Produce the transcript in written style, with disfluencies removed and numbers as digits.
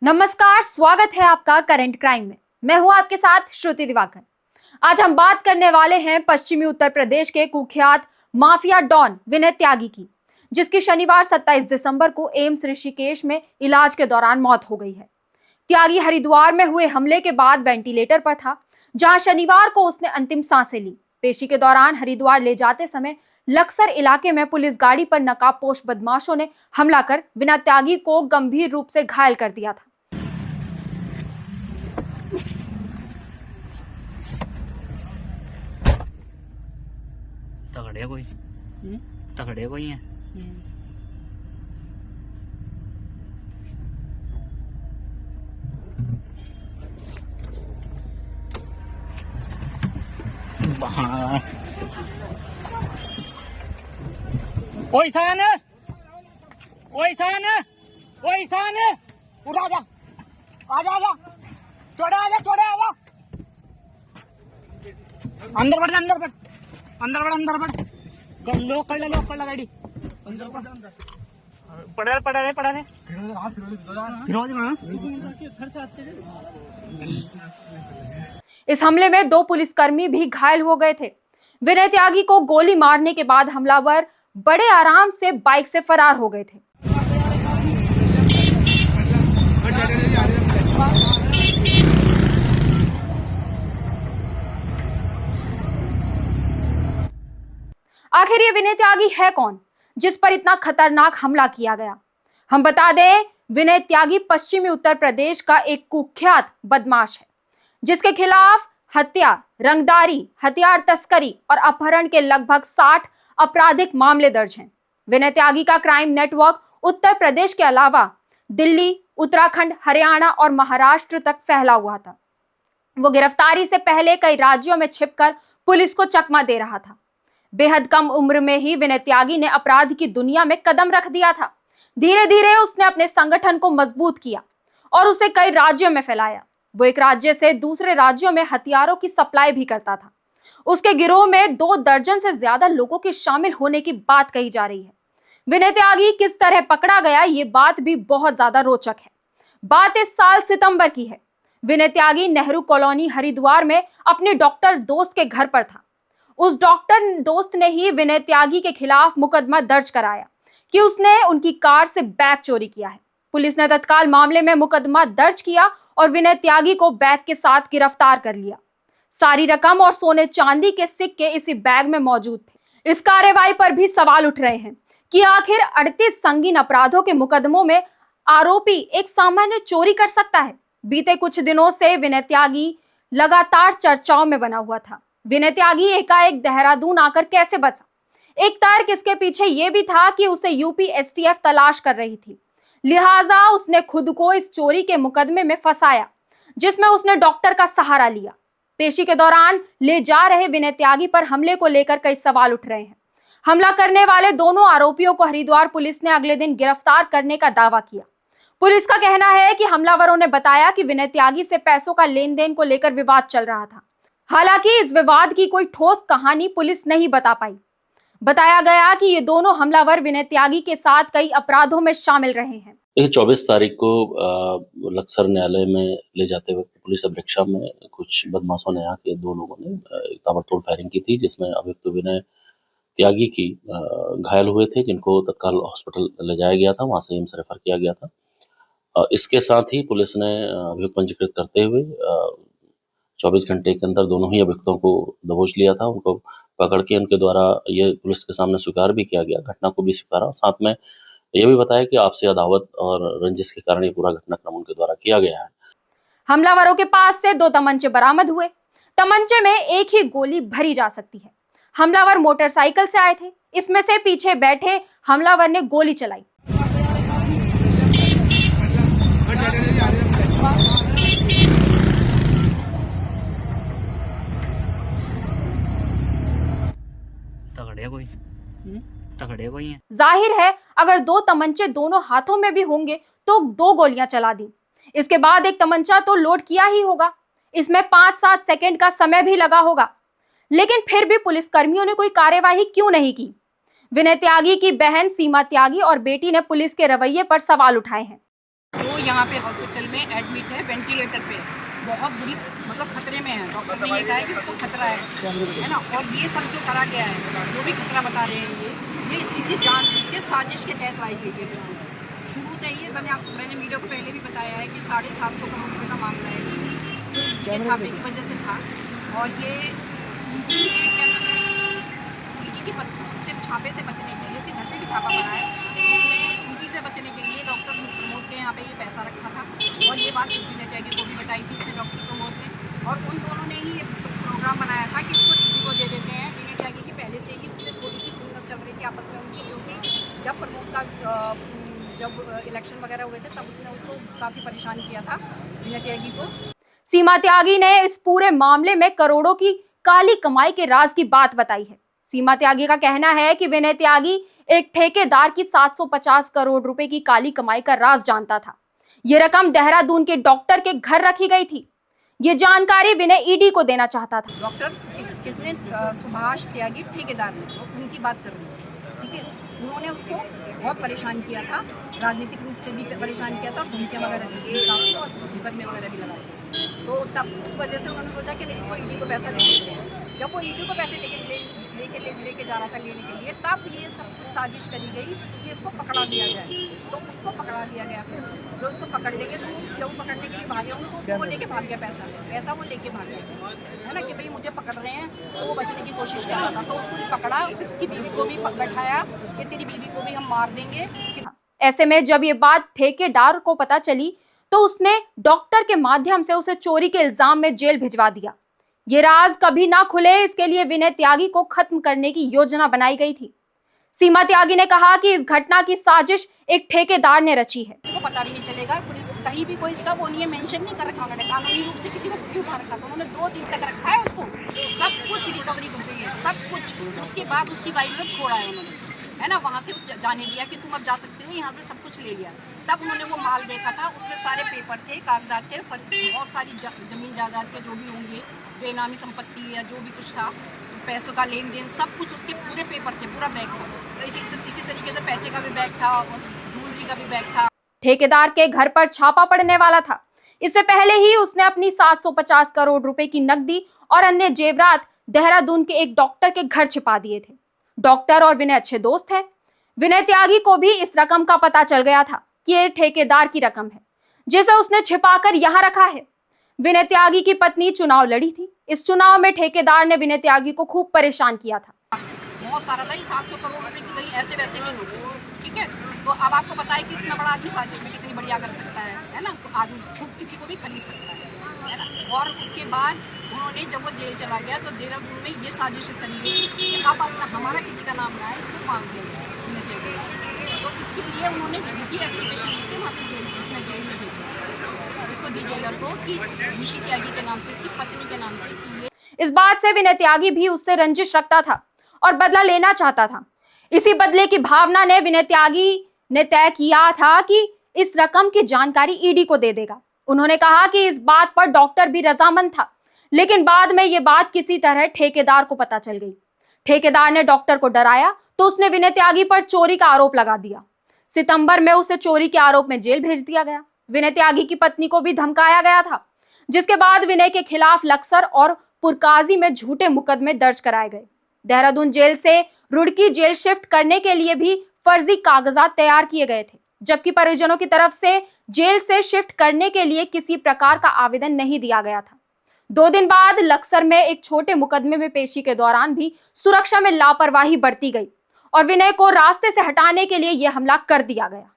नमस्कार, स्वागत है आपका करंट क्राइम में। मैं हूं आपके साथ श्रुति दिवाकर। आज हम बात करने वाले हैं पश्चिमी उत्तर प्रदेश के कुख्यात माफिया डॉन विनय त्यागी की, जिसकी शनिवार 27 दिसंबर को एम्स ऋषिकेश में इलाज के दौरान मौत हो गई है। त्यागी हरिद्वार में हुए हमले के बाद वेंटिलेटर पर था, जहां शनिवार को उसने अंतिम सांसें ली। पेशी के दौरान हरिद्वार ले जाते समय लक्सर इलाके में पुलिस गाड़ी पर नकाबपोश बदमाशों ने हमला कर विनय त्यागी को गंभीर रूप से घायल कर दिया था। तगड़े कोई तगड़े कोई हैं। कोई सान है, कोई सान है, कोई सान है। उड़ा जा, आजा आजा, छोड़ा आजा, छोड़ा आजा। अंदर बढ़, अंदर बढ़, अंदर बढ़, अंदर बढ़। लोक कर ला गाड़ी। अंदर बढ़, पड़ा रे फिरोज ना। इस हमले में 2 पुलिसकर्मी भी घायल हो गए थे। विनय त्यागी को गोली मारने के बाद हमलावर बड़े आराम से बाइक से फरार हो गए थे। आखिर ये विनय त्यागी है कौन, जिस पर इतना खतरनाक हमला किया गया? हम बता दें, विनय त्यागी पश्चिमी उत्तर प्रदेश का एक कुख्यात बदमाश है, जिसके खिलाफ हत्या, रंगदारी, हथियार तस्करी और अपहरण के लगभग 60 आपराधिक मामले दर्ज हैं। विनय त्यागी का क्राइम नेटवर्क उत्तर प्रदेश के अलावा दिल्ली, उत्तराखंड, हरियाणा और महाराष्ट्र तक फैला हुआ था। वो गिरफ्तारी से पहले कई राज्यों में छिपकर पुलिस को चकमा दे रहा था। बेहद कम उम्र में ही विनय त्यागी ने अपराध की दुनिया में कदम रख दिया था। धीरे धीरे उसने अपने संगठन को मजबूत किया और उसे कई राज्यों में फैलाया। वो एक राज्य से दूसरे राज्यों में हथियारों की सप्लाई भी करता था। उसके गिरोह में 2 दर्जन से ज्यादा लोगों के शामिल होने की बात कही जा रही है। विनय त्यागी किस तरह पकड़ा गया, ये बात भी बहुत ज्यादा रोचक है। बात इस साल सितंबर की है। विनय त्यागी नेहरू कॉलोनी हरिद्वार में अपने डॉक्टर दोस्त के घर पर था। उस डॉक्टर दोस्त ने ही विनय त्यागी के खिलाफ मुकदमा दर्ज कराया कि उसने उनकी कार से बैग चोरी किया है। पुलिस ने तत्काल मामले में मुकदमा दर्ज किया और विनय त्यागी को बैग के साथ गिरफ्तार कर लिया। सारी रकम और सोने चांदी के सिक्के इसी बैग में मौजूद थे। इस कार्रवाई पर भी सवाल उठ रहे हैं कि आखिर 38 संगीन अपराधों के मुकदमों में आरोपी एक सामान्य चोरी कर सकता है? बीते कुछ दिनों से विनय त्यागी लगातार चर्चाओं में बना हुआ था। विनय त्यागी एकाएक देहरादून आकर कैसे बचा? एक तर्क इसके पीछे यह भी था कि उसे यूपी एसटीएफ तलाश कर रही थी, लिहाजा उसने खुद को इस चोरी के मुकदमे में फंसाया, जिसमें उसने डॉक्टर का सहारा लिया। पेशी के दौरान ले जा रहे विनय त्यागी पर हमले को लेकर कई सवाल उठ रहे हैं। हमला करने वाले दोनों आरोपियों को हरिद्वार पुलिस ने अगले दिन गिरफ्तार करने का दावा किया। पुलिस का कहना है कि हमलावरों ने बताया कि विनय त्यागी से पैसों का लेन देन को लेकर विवाद चल रहा था। हालांकि इस विवाद की कोई ठोस कहानी पुलिस नहीं बता पाई। बताया गया कि ये दोनों हमलावर विनय त्यागी के साथ कई अपराधों में शामिल रहे हैं। 24 तारीख को लक्सर न्यायालय में ले जाते वक्त पुलिस अभिरक्षा में कुछ बदमाशों ने यहाँ के 2 लोगों ने ताबड़तोड़ फायरिंग की थी, जिसमें अभियुक्त विनय त्यागी की घायल हुए थे, जिनको तत्काल हॉस्पिटल ले जाया गया था, वहां से एम्स रेफर किया गया था। इसके साथ ही पुलिस ने अभियुक्त पंजीकृत करते हुए 24 घंटे के अंदर दोनों ही अभियुक्तों को दबोच लिया था। उनको पकड़ के उनके द्वारा ये पुलिस के सामने स्वीकार भी किया गया, घटना को भी स्वीकारा और साथ में यह भी बताया कि आपसी अदावत और रंजिश के कारण ये पूरा घटनाक्रम उनके द्वारा किया गया है। हमलावरों के पास से 2 तमंचे बरामद हुए। तमंचे में एक ही गोली भरी जा सकती है। हमलावर मोटरसाइकिल से आए थे। इसमें से पीछे बैठे हमलावर ने गोली चलाई। तगड़े कोई हैं। जाहिर है, अगर 2 तमंचे दोनों हाथों में भी होंगे तो 2 गोलियां चला दी। इसके बाद एक तमंचा तो लोड किया ही होगा। इसमें 5-7 सेकंड का समय भी लगा होगा। लेकिन फिर भी पुलिसकर्मियों ने कोई कार्यवाही क्यों नहीं की? विनय त्यागी की बहन सीमा त्यागी और बेटी ने पुलिस के रवैये पर सवाल उठाए हैं। वो यहाँ पे हॉस्पिटल में एडमिट है, वेंटिलेटर पे है, बहुत बुरी मतलब खतरे में है। डॉक्टर ने ये कहा है कि उसको खतरा है ना। और ये सब जो करा गया है, जो भी खतरा बता रहे हैं, ये स्थिति जानबूझ के साजिश के तहत लाई गई है। शुरू से ही मैंने मीडिया को पहले भी बताया है कि 750 करोड़ रुपये का मामला है, जो ईडी के छापे की वजह से था। और ये ईडी के छापे से बचने के लिए उसके घर पे भी छापा पड़ा है। ईडी से बचने के लिए डॉक्टर प्रमोद के यहाँ पे ये पैसा रखा था, और ये बात विनय त्यागी को भी बताई थी इसने, डॉक्टर प्रमोद ने। और उन दोनों ने ही ये प्रोग्राम बनाया था कि इसको ईडी को दे देते हैं। विनय त्यागी की पहले से ही उससे थोड़ी सी खुन्नस चल रही थी आपस में उनकी, क्योंकि जब प्रमोद का जब इलेक्शन वगैरह हुए थे तब उसने उसको काफ़ी परेशान किया था विनय त्यागी को। सीमा त्यागी ने इस पूरे मामले में करोड़ों की काली कमाई के राज की बात बताई है। सीमा त्यागी का कहना है कि विनय त्यागी एक ठेकेदार की 750 करोड़ रुपए की काली कमाई का राज जानता था। ये रकम देहरादून के डॉक्टर के घर रखी गई थी। ये जानकारी विनय ईडी को देना चाहता था। डॉक्टर किसने? सुभाष त्यागी ठेकेदार ने, उनकी बात कर रही है, ठीक है। उन्होंने उसको बहुत परेशान किया था, राजनीतिक रूप से भी परेशान किया था, और धमकियाँ वगैरह दी काफ़ी, और मुकदमे वगैरह भी लगाए। तो तब उस वजह से उन्होंने सोचा कि इसको ईडी को पैसा दे देते हैं। जब वो ईडी को पैसे लेके जा रहा था लेने के लिए, तब ये सब कुछ साजिश करी गई कि इसको पकड़ा दिया जाए। तो उसको पकड़ा दिया गया। फिर जो उसको पकड़ लेंगे, तो जब वो पकड़ने के लिए भागे होंगे तो उसको वो लेके भाग गया पैसा वो लेके भाग गया, है ना, कि भाई मुझे पकड़ रहे हैं। तो वो बचने की कोशिश कर रहा था, तो उसको भी पकड़ा, फिर उसकी बीवी को भी बैठाया कि तेरी बीवी को भी हम मार देंगे। ऐसे में जब ये बात ठेकेदार को पता चली तो उसने डॉक्टर के माध्यम से उसे चोरी के इल्जाम में जेल भिजवा दिया। ये राज कभी ना खुले, इसके लिए विनय त्यागी को खत्म करने की योजना बनाई गई थी। सीमा त्यागी ने कहा कि इस घटना की साजिश एक ठेकेदार ने रची है। किसी को पता नहीं चलेगा, पुलिस कहीं भी कोई इसका वो नहीं है, मेंशन नहीं कर रखा उन्होंने, कानूनी रूप से किसी को क्यों उठा रखा था। उन्होंने 2 दिन तक रखा है उसको, सब कुछ रिकवरी हो गई है, सब कुछ। उसके बाद उसकी वाइफ ने छोड़ा है उन्होंने, है ना, वहाँ से जाने दिया कि तुम अब जा सकते हो, यहाँ से सब कुछ ले लिया। तब उन्होंने वो माल देखा था, उसमें सारे पेपर थे, कागजात थे, बहुत सारी जमीन जायदाद के जो भी होंगे, बेनामी संपत्ति या जो भी कुछ था, पैसों का लेन देन, सब कुछ उसके पूरे पेपर थे, पूरा बैग था। तो इसी तरीके से पैसे का भी बैग था और ज्वेलरी का भी बैग था। ठेकेदार के घर पर छापा पड़ने वाला था। इससे पहले ही उसने अपनी 750 करोड़ रुपए की नकदी और अन्य जेवरात देहरादून के एक डॉक्टर के घर छिपा दिए थे। डॉक्टर और विनय अच्छे दोस्त हैं। विनय त्यागी को भी इस रकम का पता चल गया था कि ये ठेकेदार की रकम है, जिसे उसने छिपाकर यहाँ रखा है। विनय त्यागी की पत्नी चुनाव लड़ी थी। इस चुनाव में ठेकेदार ने विनय त्यागी को खूब परेशान किया था। बहुत सारा था, 700 करोड़ रुपए की कहीं ऐसे वैसे नहीं होते, ठीक है। तो अब आपको पता है कि इतना बड़ा आदमी साजिश में कितनी बढ़िया कर सकता है ना। तो आदमी खुद किसी को भी खरीद सकता है ना। और उसके बाद उन्होंने जब वो जेल चला गया तो देहरादून में ये साजिश करी गई कि आप अपना हमारा किसी का नाम लाए, इसको मांग दिया गया। तो इसके लिए उन्होंने झूठी एप्लीकेशन दी थी, वहाँ पर उसने जेल में भेजा उसको, दी जेलर को, कि निशी त्यागी के नाम से, उसकी पत्नी के नाम से, कि ये। इस बात से विनय त्यागी भी उससे रंजिश रखता था और बदला लेना चाहता था। इसी बदले की भावना ने विनय त्यागी ने तय किया था कि इस रकम की जानकारी ईडी को दे देगा। उन्होंने कहा कि इस बात पर डॉक्टर भी रजामंद था, लेकिन बाद में ये बात किसी तरह ठेकेदार को पता चल गई। ठेकेदार ने डॉक्टर को डराया तो उसने विनय त्यागी पर चोरी का आरोप लगा दिया। सितंबर में उसे चोरी के आरोप में जेल भेज दिया गया। विनय त्यागी की पत्नी को भी धमकाया गया था, जिसके बाद विनय के खिलाफ लक्सर और पुरकाजी में झूठे मुकदमे दर्ज कराए गए। देहरादून जेल से रुड़की जेल शिफ्ट करने के लिए भी फर्जी कागजात तैयार किए गए थे, जबकि परिजनों की तरफ से जेल से शिफ्ट करने के लिए किसी प्रकार का आवेदन नहीं दिया गया था। 2 दिन बाद लक्सर में एक छोटे मुकदमे में पेशी के दौरान भी सुरक्षा में लापरवाही बरती गई और विनय को रास्ते से हटाने के लिए यह हमला कर दिया गया।